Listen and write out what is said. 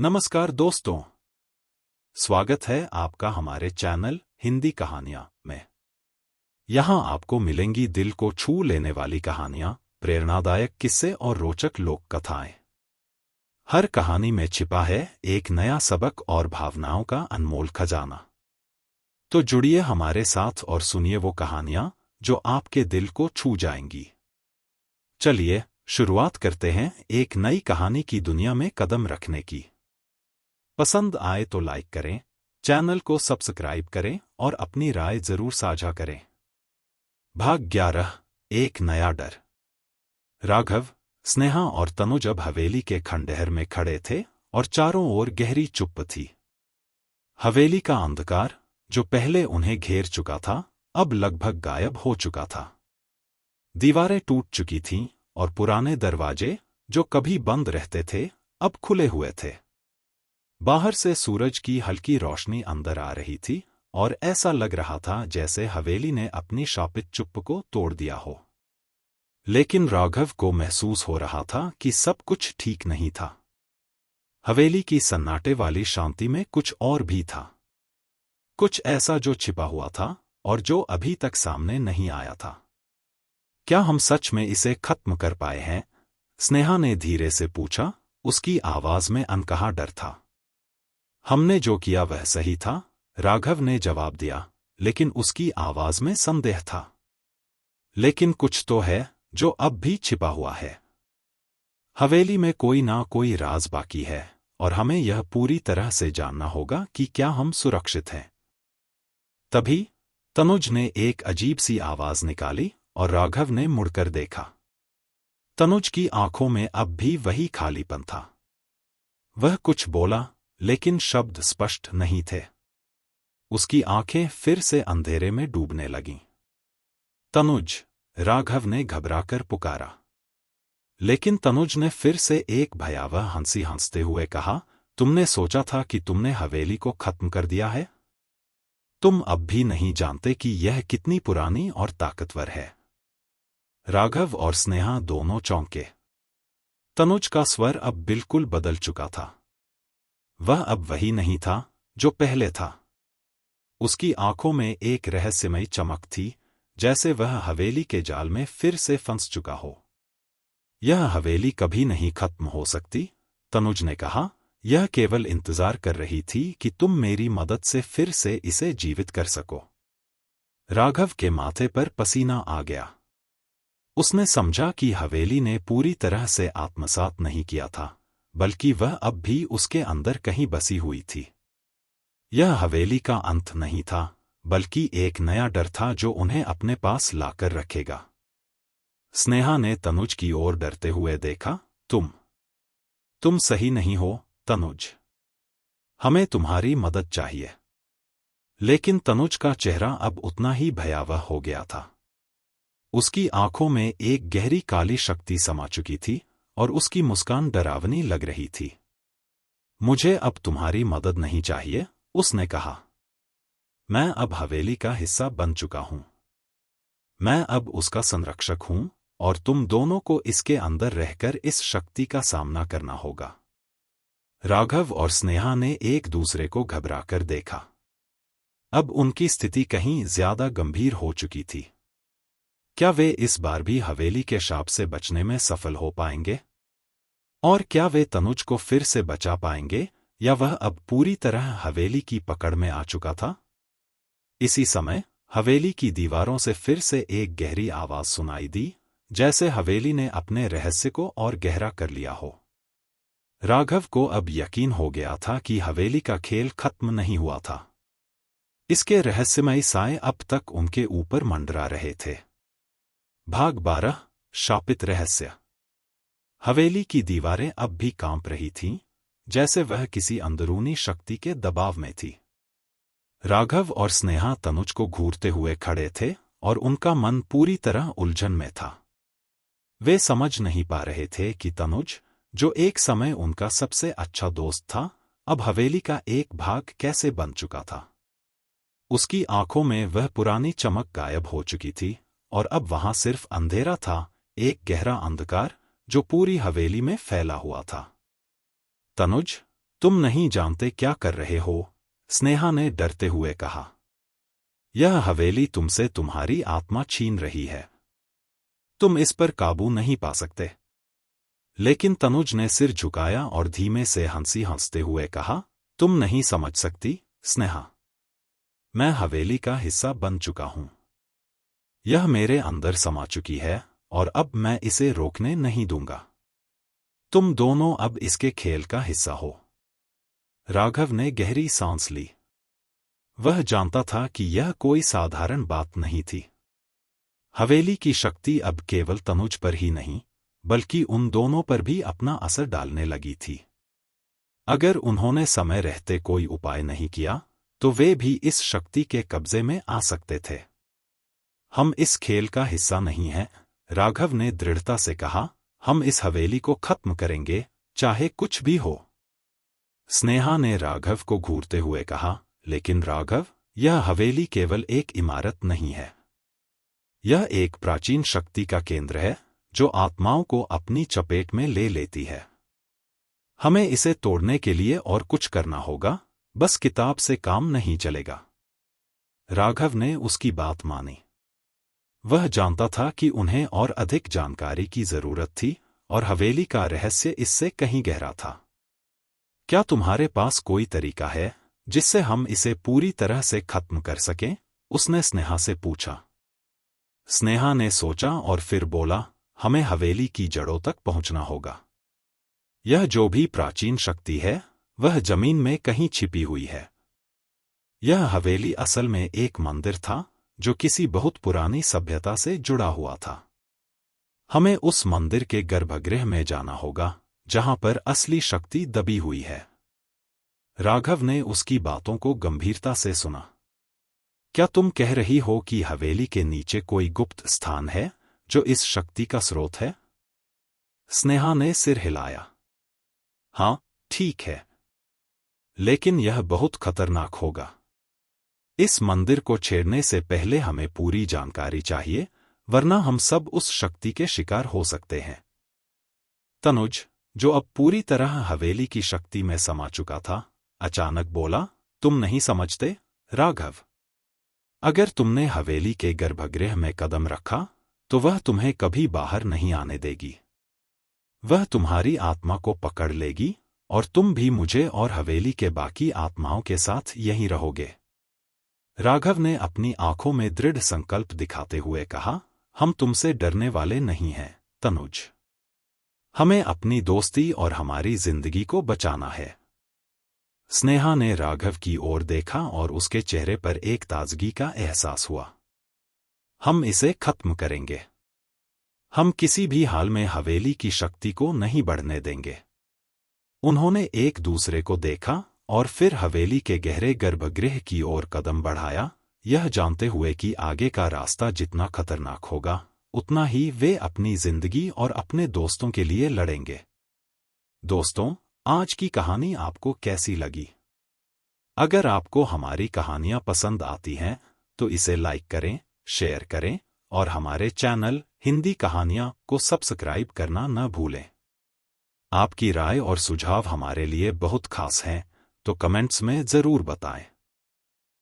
नमस्कार दोस्तों, स्वागत है आपका हमारे चैनल हिंदी कहानियां में। यहां आपको मिलेंगी दिल को छू लेने वाली कहानियां, प्रेरणादायक किस्से और रोचक लोक कथाएं। हर कहानी में छिपा है एक नया सबक और भावनाओं का अनमोल खजाना। तो जुड़िए हमारे साथ और सुनिए वो कहानियां जो आपके दिल को छू जाएंगी। चलिए शुरुआत करते हैं एक नई कहानी की दुनिया में कदम रखने की। पसंद आए तो लाइक करें, चैनल को सब्सक्राइब करें और अपनी राय जरूर साझा करें। भाग 11, एक नया डर। राघव, स्नेहा और तनुज अब हवेली के खंडहर में खड़े थे और चारों ओर गहरी चुप्प थी। हवेली का अंधकार, जो पहले उन्हें घेर चुका था, अब लगभग गायब हो चुका था। दीवारें टूट चुकी थीं और पुराने दरवाजे, जो कभी बंद रहते थे, अब खुले हुए थे। बाहर से सूरज की हल्की रोशनी अंदर आ रही थी और ऐसा लग रहा था जैसे हवेली ने अपनी शापित चुप्प को तोड़ दिया हो। लेकिन राघव को महसूस हो रहा था कि सब कुछ ठीक नहीं था। हवेली की सन्नाटे वाली शांति में कुछ और भी था, कुछ ऐसा जो छिपा हुआ था और जो अभी तक सामने नहीं आया था। क्या हम सच में इसे खत्म कर पाए हैं? स्नेहा ने धीरे से पूछा, उसकी आवाज में अनकहा डर था। हमने जो किया वह सही था, राघव ने जवाब दिया, लेकिन उसकी आवाज में संदेह था। लेकिन कुछ तो है जो अब भी छिपा हुआ है। हवेली में कोई ना कोई राज बाकी है और हमें यह पूरी तरह से जानना होगा कि क्या हम सुरक्षित हैं। तभी तनुज ने एक अजीब सी आवाज निकाली और राघव ने मुड़कर देखा। तनुज की आंखों में अब भी वही खालीपन था। वह कुछ बोला, लेकिन शब्द स्पष्ट नहीं थे। उसकी आंखें फिर से अंधेरे में डूबने लगीं। तनुज, राघव ने घबराकर पुकारा। लेकिन तनुज ने फिर से एक भयावह हंसी हंसते हुए कहा, तुमने सोचा था कि तुमने हवेली को खत्म कर दिया है? तुम अब भी नहीं जानते कि यह कितनी पुरानी और ताकतवर है। राघव और स्नेहा दोनों चौंके। तनुज का स्वर अब बिल्कुल बदल चुका था। वह अब वही नहीं था जो पहले था। उसकी आंखों में एक रहस्यमयी चमक थी, जैसे वह हवेली के जाल में फिर से फंस चुका हो। यह हवेली कभी नहीं खत्म हो सकती, तनुज ने कहा। यह केवल इंतजार कर रही थी कि तुम मेरी मदद से फिर से इसे जीवित कर सको। राघव के माथे पर पसीना आ गया। उसने समझा कि हवेली ने पूरी तरह से आत्मसात नहीं किया था, बल्कि वह अब भी उसके अंदर कहीं बसी हुई थी। यह हवेली का अंत नहीं था, बल्कि एक नया डर था जो उन्हें अपने पास लाकर रखेगा। स्नेहा ने तनुज की ओर डरते हुए देखा। तुम सही नहीं हो, तनुज। हमें तुम्हारी मदद चाहिए। लेकिन तनुज का चेहरा अब उतना ही भयावह हो गया था। उसकी आंखों में एक गहरी काली शक्ति समा चुकी थी और उसकी मुस्कान डरावनी लग रही थी। मुझे अब तुम्हारी मदद नहीं चाहिए, उसने कहा। मैं अब हवेली का हिस्सा बन चुका हूं। मैं अब उसका संरक्षक हूं और तुम दोनों को इसके अंदर रहकर इस शक्ति का सामना करना होगा। राघव और स्नेहा ने एक दूसरे को घबराकर देखा। अब उनकी स्थिति कहीं ज्यादा गंभीर हो चुकी थी। क्या वे इस बार भी हवेली के शाप से बचने में सफल हो पाएंगे? और क्या वे तनुज को फिर से बचा पाएंगे, या वह अब पूरी तरह हवेली की पकड़ में आ चुका था? इसी समय हवेली की दीवारों से फिर से एक गहरी आवाज सुनाई दी, जैसे हवेली ने अपने रहस्य को और गहरा कर लिया हो। राघव को अब यकीन हो गया था कि हवेली का खेल खत्म नहीं हुआ था। इसके रहस्यमयी साए अब तक उनके ऊपर मंडरा रहे थे। भाग 12, शापित रहस्य। हवेली की दीवारें अब भी कांप रही थीं, जैसे वह किसी अंदरूनी शक्ति के दबाव में थी। राघव और स्नेहा तनुज को घूरते हुए खड़े थे और उनका मन पूरी तरह उलझन में था। वे समझ नहीं पा रहे थे कि तनुज, जो एक समय उनका सबसे अच्छा दोस्त था, अब हवेली का एक भाग कैसे बन चुका था। उसकी आंखों में वह पुरानी चमक गायब हो चुकी थी और अब वहां सिर्फ अंधेरा था, एक गहरा अंधकार जो पूरी हवेली में फैला हुआ था। तनुज, तुम नहीं जानते क्या कर रहे हो, स्नेहा ने डरते हुए कहा। यह हवेली तुमसे तुम्हारी आत्मा छीन रही है। तुम इस पर काबू नहीं पा सकते। लेकिन तनुज ने सिर झुकाया और धीमे से हंसते हुए कहा, तुम नहीं समझ सकती, स्नेहा। मैं हवेली का हिस्सा बन चुका हूं। यह मेरे अंदर समा चुकी है और अब मैं इसे रोकने नहीं दूंगा। तुम दोनों अब इसके खेल का हिस्सा हो। राघव ने गहरी सांस ली। वह जानता था कि यह कोई साधारण बात नहीं थी। हवेली की शक्ति अब केवल तनुज पर ही नहीं, बल्कि उन दोनों पर भी अपना असर डालने लगी थी। अगर उन्होंने समय रहते कोई उपाय नहीं किया, तो वे भी इस शक्ति के कब्जे में आ सकते थे। हम इस खेल का हिस्सा नहीं हैं, राघव ने दृढ़ता से कहा। हम इस हवेली को खत्म करेंगे, चाहे कुछ भी हो। स्नेहा ने राघव को घूरते हुए कहा, लेकिन राघव, यह हवेली केवल एक इमारत नहीं है। यह एक प्राचीन शक्ति का केंद्र है, जो आत्माओं को अपनी चपेट में ले लेती है। हमें इसे तोड़ने के लिए और कुछ करना होगा, बस किताब से काम नहीं चलेगा। राघव ने उसकी बात मानी। वह जानता था कि उन्हें और अधिक जानकारी की जरूरत थी, और हवेली का रहस्य इससे कहीं गहरा था। क्या तुम्हारे पास कोई तरीका है जिससे हम इसे पूरी तरह से खत्म कर सकें? उसने स्नेहा से पूछा। स्नेहा ने सोचा और फिर बोला, हमें हवेली की जड़ों तक पहुंचना होगा। यह जो भी प्राचीन शक्ति है, वह जमीन में कहीं छिपी हुई है। यह हवेली असल में एक मंदिर था, जो किसी बहुत पुरानी सभ्यता से जुड़ा हुआ था। हमें उस मंदिर के गर्भगृह में जाना होगा, जहां पर असली शक्ति दबी हुई है। राघव ने उसकी बातों को गंभीरता से सुना। क्या तुम कह रही हो कि हवेली के नीचे कोई गुप्त स्थान है, जो इस शक्ति का स्रोत है? स्नेहा ने सिर हिलाया। हाँ, ठीक है। लेकिन यह बहुत खतरनाक होगा। इस मंदिर को छेड़ने से पहले हमें पूरी जानकारी चाहिए, वरना हम सब उस शक्ति के शिकार हो सकते हैं। तनुज, जो अब पूरी तरह हवेली की शक्ति में समा चुका था, अचानक बोला, तुम नहीं समझते, राघव। अगर तुमने हवेली के गर्भगृह में कदम रखा, तो वह तुम्हें कभी बाहर नहीं आने देगी। वह तुम्हारी आत्मा को पकड़ लेगी, और तुम भी मुझे और हवेली के बाकी आत्माओं के साथ यहीं रहोगे। राघव ने अपनी आंखों में दृढ़ संकल्प दिखाते हुए कहा, हम तुमसे डरने वाले नहीं हैं, तनुज। हमें अपनी दोस्ती और हमारी जिंदगी को बचाना है। स्नेहा ने राघव की ओर देखा और उसके चेहरे पर एक ताजगी का एहसास हुआ। हम इसे खत्म करेंगे। हम किसी भी हाल में हवेली की शक्ति को नहीं बढ़ने देंगे। उन्होंने एक दूसरे को देखा और फिर हवेली के गहरे गर्भगृह की ओर कदम बढ़ाया, यह जानते हुए कि आगे का रास्ता जितना खतरनाक होगा, उतना ही वे अपनी जिंदगी और अपने दोस्तों के लिए लड़ेंगे। दोस्तों, आज की कहानी आपको कैसी लगी? अगर आपको हमारी कहानियां पसंद आती हैं, तो इसे लाइक करें, शेयर करें और हमारे चैनल हिंदी कहानियां को सब्सक्राइब करना न भूलें। आपकी राय और सुझाव हमारे लिए बहुत खास हैं, तो कमेंट्स में जरूर बताएं।